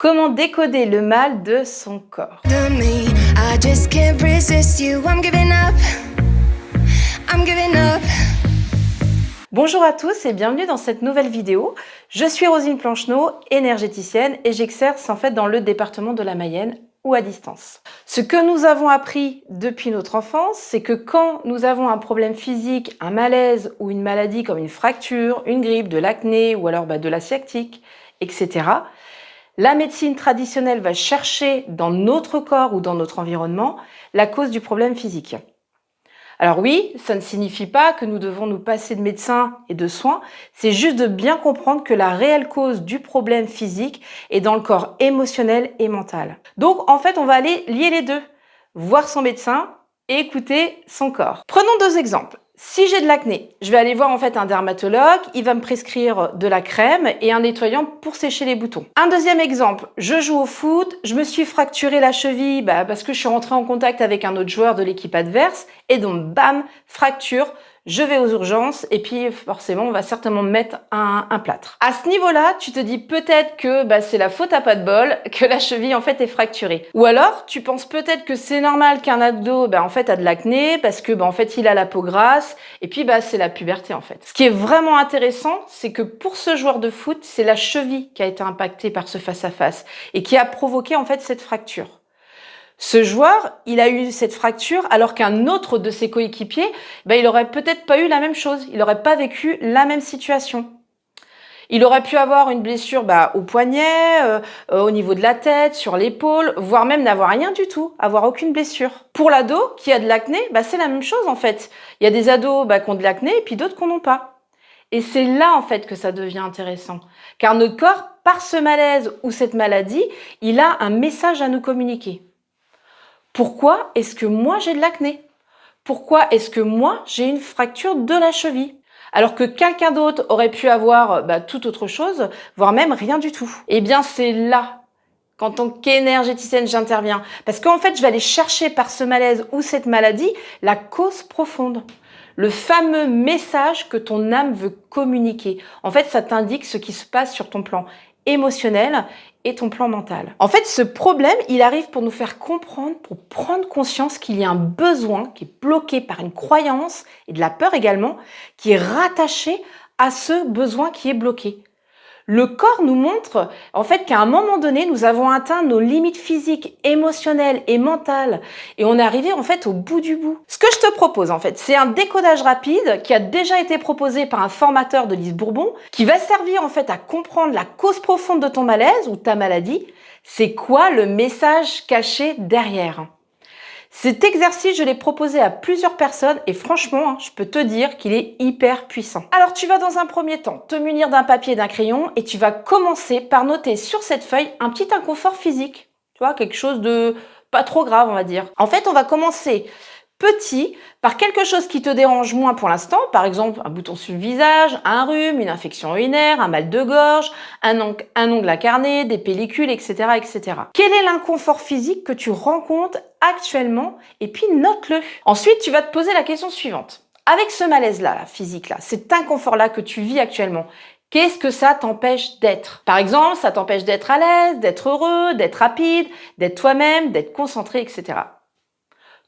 Comment décoder le mal de son corps? Bonjour à tous et bienvenue dans cette nouvelle vidéo. Je suis Rosine Plancheneau, énergéticienne et j'exerce en fait dans le département de la Mayenne ou à distance. Ce que nous avons appris depuis notre enfance, c'est que quand nous avons un problème physique, un malaise ou une maladie comme une fracture, une grippe, de l'acné ou alors de la sciatique, etc., la médecine traditionnelle va chercher dans notre corps ou dans notre environnement la cause du problème physique. Alors oui, ça ne signifie pas que nous devons nous passer de médecins et de soins, c'est juste de bien comprendre que la réelle cause du problème physique est dans le corps émotionnel et mental. Donc en fait, on va aller lier les deux, voir son médecin et écouter son corps. Prenons deux exemples. Si j'ai de l'acné, je vais aller voir en fait un dermatologue, il va me prescrire de la crème et un nettoyant pour sécher les boutons. Un deuxième exemple, je joue au foot, je me suis fracturé la cheville parce que je suis rentrée en contact avec un autre joueur de l'équipe adverse et donc bam, fracture, je vais aux urgences et puis forcément on va certainement me mettre un plâtre. À ce niveau-là, tu te dis peut-être que c'est la faute à pas de bol, que la cheville en fait est fracturée. Ou alors tu penses peut-être que c'est normal qu'un ado en fait a de l'acné parce que en fait il a la peau grasse et puis c'est la puberté en fait. Ce qui est vraiment intéressant, c'est que pour ce joueur de foot, c'est la cheville qui a été impactée par ce face-à-face et qui a provoqué en fait cette fracture. Ce joueur, il a eu cette fracture alors qu'un autre de ses coéquipiers, il aurait peut-être pas eu la même chose. Il n'aurait pas vécu la même situation. Il aurait pu avoir une blessure au poignet, au niveau de la tête, sur l'épaule, voire même n'avoir rien du tout, avoir aucune blessure. Pour l'ado qui a de l'acné, c'est la même chose en fait. Il y a des ados qui ont de l'acné et puis d'autres qui n'en ont pas. Et c'est là en fait que ça devient intéressant. Car notre corps, par ce malaise ou cette maladie, il a un message à nous communiquer. Pourquoi est-ce que moi j'ai de l'acné? Pourquoi est-ce que moi j'ai une fracture de la cheville? Alors que quelqu'un d'autre aurait pu avoir tout autre chose, voire même rien du tout. Eh bien c'est là qu'en tant qu'énergéticienne j'interviens. Parce qu'en fait je vais aller chercher par ce malaise ou cette maladie la cause profonde. Le fameux message que ton âme veut communiquer. En fait ça t'indique ce qui se passe sur ton plan émotionnel et ton plan mental. En fait, ce problème, il arrive pour nous faire comprendre, pour prendre conscience qu'il y a un besoin qui est bloqué par une croyance et de la peur également, qui est rattaché à ce besoin qui est bloqué. Le corps nous montre en fait qu'à un moment donné, nous avons atteint nos limites physiques, émotionnelles et mentales et on est arrivé en fait au bout du bout. Ce que je te propose en fait, c'est un décodage rapide qui a déjà été proposé par un formateur de Lise Bourbon qui va servir en fait à comprendre la cause profonde de ton malaise ou ta maladie. C'est quoi le message caché derrière ? Cet exercice, je l'ai proposé à plusieurs personnes et franchement, je peux te dire qu'il est hyper puissant. Alors, tu vas dans un premier temps te munir d'un papier et d'un crayon et tu vas commencer par noter sur cette feuille un petit inconfort physique. Tu vois, quelque chose de pas trop grave, on va dire. En fait, on va commencer petit par quelque chose qui te dérange moins pour l'instant, par exemple un bouton sur le visage, un rhume, une infection urinaire, un mal de gorge, un ongle incarné, des pellicules, etc., etc. Quel est l'inconfort physique que tu rencontres actuellement? Et puis note-le. Ensuite, tu vas te poser la question suivante. Avec ce malaise-là, physique-là, cet inconfort-là que tu vis actuellement, qu'est-ce que ça t'empêche d'être? Par exemple, ça t'empêche d'être à l'aise, d'être heureux, d'être rapide, d'être toi-même, d'être concentré, etc.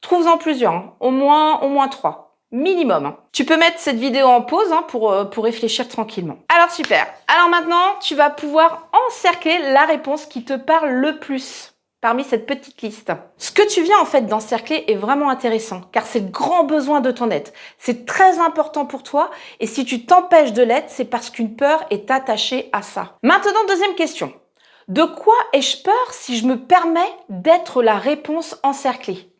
Trouve-en plusieurs, au moins 3, minimum. Tu peux mettre cette vidéo en pause pour réfléchir tranquillement. Alors super, alors maintenant tu vas pouvoir encercler la réponse qui te parle le plus parmi cette petite liste. Ce que tu viens en fait d'encercler est vraiment intéressant car c'est le grand besoin de ton être. C'est très important pour toi et si tu t'empêches de l'être, c'est parce qu'une peur est attachée à ça. Maintenant, deuxième question. De quoi ai-je peur si je me permets d'être la réponse encerclée?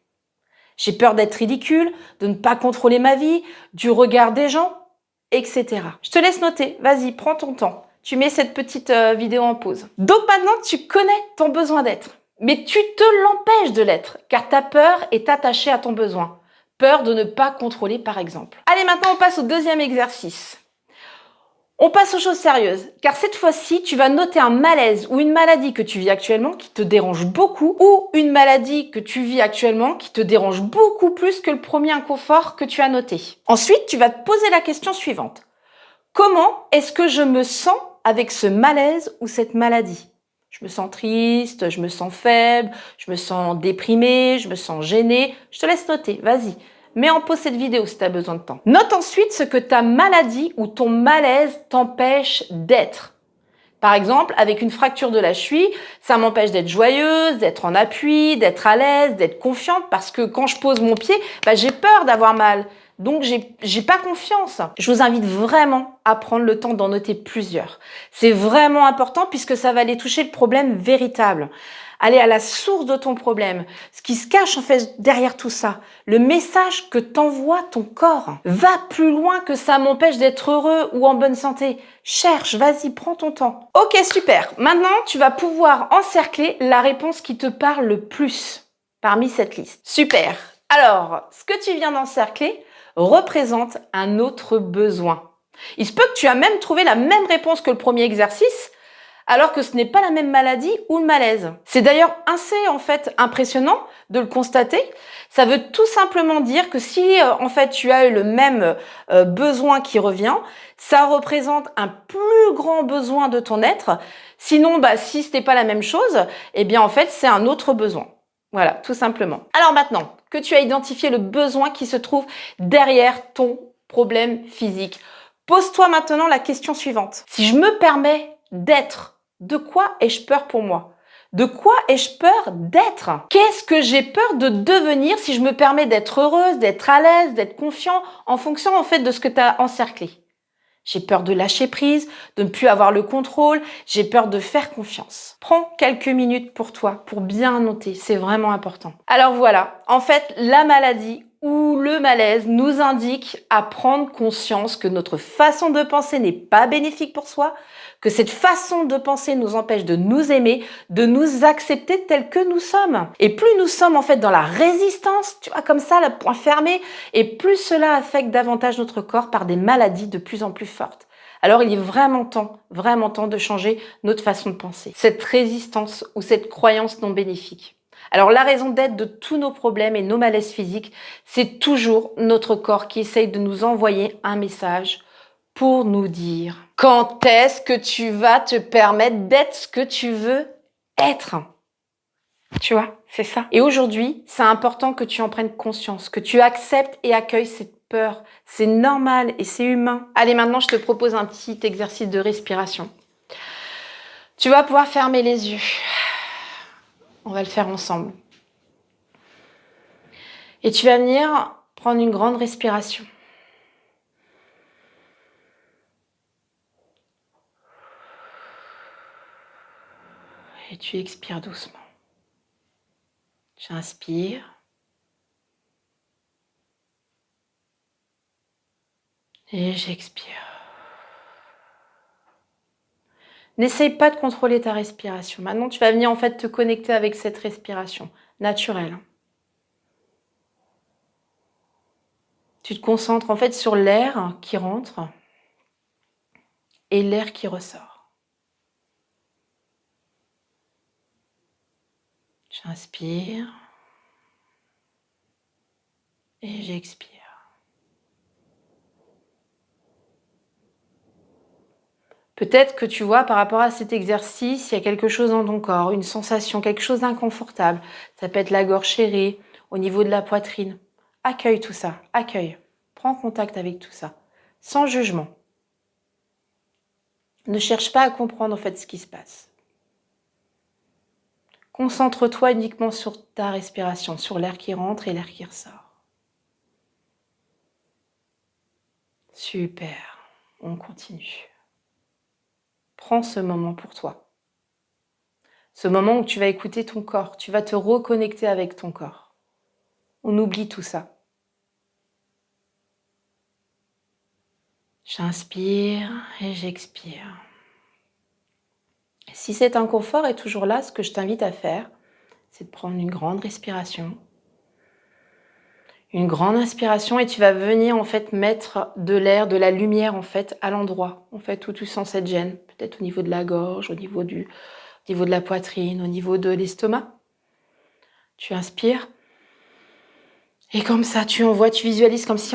J'ai peur d'être ridicule, de ne pas contrôler ma vie, du regard des gens, etc. Je te laisse noter. Vas-y, prends ton temps. Tu mets cette petite vidéo en pause. Donc maintenant, tu connais ton besoin d'être. Mais tu te l'empêches de l'être, car ta peur est attachée à ton besoin. Peur de ne pas contrôler, par exemple. Allez, maintenant, on passe au deuxième exercice. On passe aux choses sérieuses, car cette fois-ci, tu vas noter un malaise ou une maladie que tu vis actuellement qui te dérange beaucoup ou une maladie que tu vis actuellement qui te dérange beaucoup plus que le premier inconfort que tu as noté. Ensuite, tu vas te poser la question suivante. Comment est-ce que je me sens avec ce malaise ou cette maladie? Je me sens triste, je me sens faible, je me sens déprimée, je me sens gênée. Je te laisse noter, vas-y. Mets en pause cette vidéo si tu as besoin de temps. Note ensuite ce que ta maladie ou ton malaise t'empêche d'être. Par exemple, avec une fracture de la cheville, ça m'empêche d'être joyeuse, d'être en appui, d'être à l'aise, d'être confiante parce que quand je pose mon pied, j'ai peur d'avoir mal. Donc, j'ai pas confiance. Je vous invite vraiment à prendre le temps d'en noter plusieurs. C'est vraiment important puisque ça va aller toucher le problème véritable. Aller à la source de ton problème, ce qui se cache en fait derrière tout ça, le message que t'envoie ton corps. Va plus loin que ça m'empêche d'être heureux ou en bonne santé. Cherche, vas-y, prends ton temps. Ok, super. Maintenant, tu vas pouvoir encercler la réponse qui te parle le plus parmi cette liste. Super. Alors, ce que tu viens d'encercler représente un autre besoin. Il se peut que tu as même trouvé la même réponse que le premier exercice, alors que ce n'est pas la même maladie ou le malaise. C'est d'ailleurs assez impressionnant de le constater. Ça veut tout simplement dire que si tu as eu le même besoin qui revient, ça représente un plus grand besoin de ton être. Sinon, si ce n'est pas la même chose, c'est un autre besoin. Voilà, tout simplement. Alors maintenant que tu as identifié le besoin qui se trouve derrière ton problème physique, pose-toi maintenant la question suivante. Si je me permets d'être, de quoi ai-je peur pour moi? De quoi ai-je peur d'être? Qu'est-ce que j'ai peur de devenir si je me permets d'être heureuse, d'être à l'aise, d'être confiant en fonction de ce que tu as encerclé? J'ai peur de lâcher prise, de ne plus avoir le contrôle, j'ai peur de faire confiance. Prends quelques minutes pour toi, pour bien noter, c'est vraiment important. Alors voilà, la maladie ou le malaise nous indique à prendre conscience que notre façon de penser n'est pas bénéfique pour soi, que cette façon de penser nous empêche de nous aimer, de nous accepter tels que nous sommes. Et plus nous sommes dans la résistance, tu vois, comme ça, le poing fermé, et plus cela affecte davantage notre corps par des maladies de plus en plus fortes. Alors il est vraiment temps de changer notre façon de penser. Cette résistance ou cette croyance non bénéfique. Alors la raison d'être de tous nos problèmes et nos malaises physiques, c'est toujours notre corps qui essaye de nous envoyer un message pour nous dire quand est-ce que tu vas te permettre d'être ce que tu veux être. Tu vois, c'est ça. Et aujourd'hui, c'est important que tu en prennes conscience, que tu acceptes et accueilles cette peur. C'est normal et c'est humain. Allez, maintenant, je te propose un petit exercice de respiration. Tu vas pouvoir fermer les yeux. On va le faire ensemble. Et tu vas venir prendre une grande respiration. Et tu expires doucement. J'inspire. Et j'expire. N'essaye pas de contrôler ta respiration. Maintenant, tu vas venir te connecter avec cette respiration naturelle. Tu te concentres sur l'air qui rentre et l'air qui ressort. J'inspire et j'expire. Peut-être que tu vois, par rapport à cet exercice, il y a quelque chose dans ton corps, une sensation, quelque chose d'inconfortable. Ça peut être la gorge serrée, au niveau de la poitrine. Accueille tout ça, accueille. Prends contact avec tout ça, sans jugement. Ne cherche pas à comprendre ce qui se passe. Concentre-toi uniquement sur ta respiration, sur l'air qui rentre et l'air qui ressort. Super, on continue. Prends ce moment pour toi. Ce moment où tu vas écouter ton corps, tu vas te reconnecter avec ton corps. On oublie tout ça. J'inspire et j'expire. Si cet inconfort est toujours là, ce que je t'invite à faire, c'est de prendre une grande respiration. Une grande inspiration et tu vas venir mettre de l'air, de la lumière à l'endroit où tu sens cette gêne. Peut-être au niveau de la gorge, au niveau de la poitrine, au niveau de l'estomac. Tu inspires. Et comme ça, tu envoies, tu visualises comme si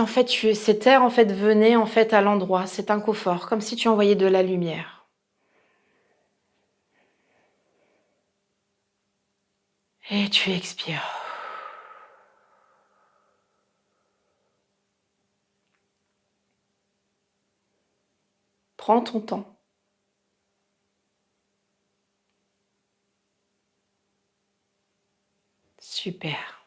cet air venait à l'endroit, cet inconfort, comme si tu envoyais de la lumière. Et tu expires. Prends ton temps. Super.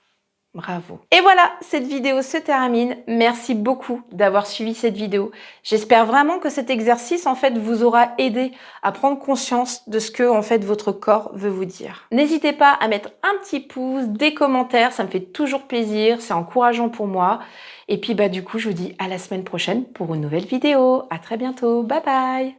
Bravo. Et voilà, cette vidéo se termine. Merci beaucoup d'avoir suivi cette vidéo. J'espère vraiment que cet exercice en fait vous aura aidé à prendre conscience de ce que en fait votre corps veut vous dire. N'hésitez pas à mettre un petit pouce, des commentaires, ça me fait toujours plaisir, c'est encourageant pour moi. Et puis du coup, je vous dis à la semaine prochaine pour une nouvelle vidéo. À très bientôt. Bye bye.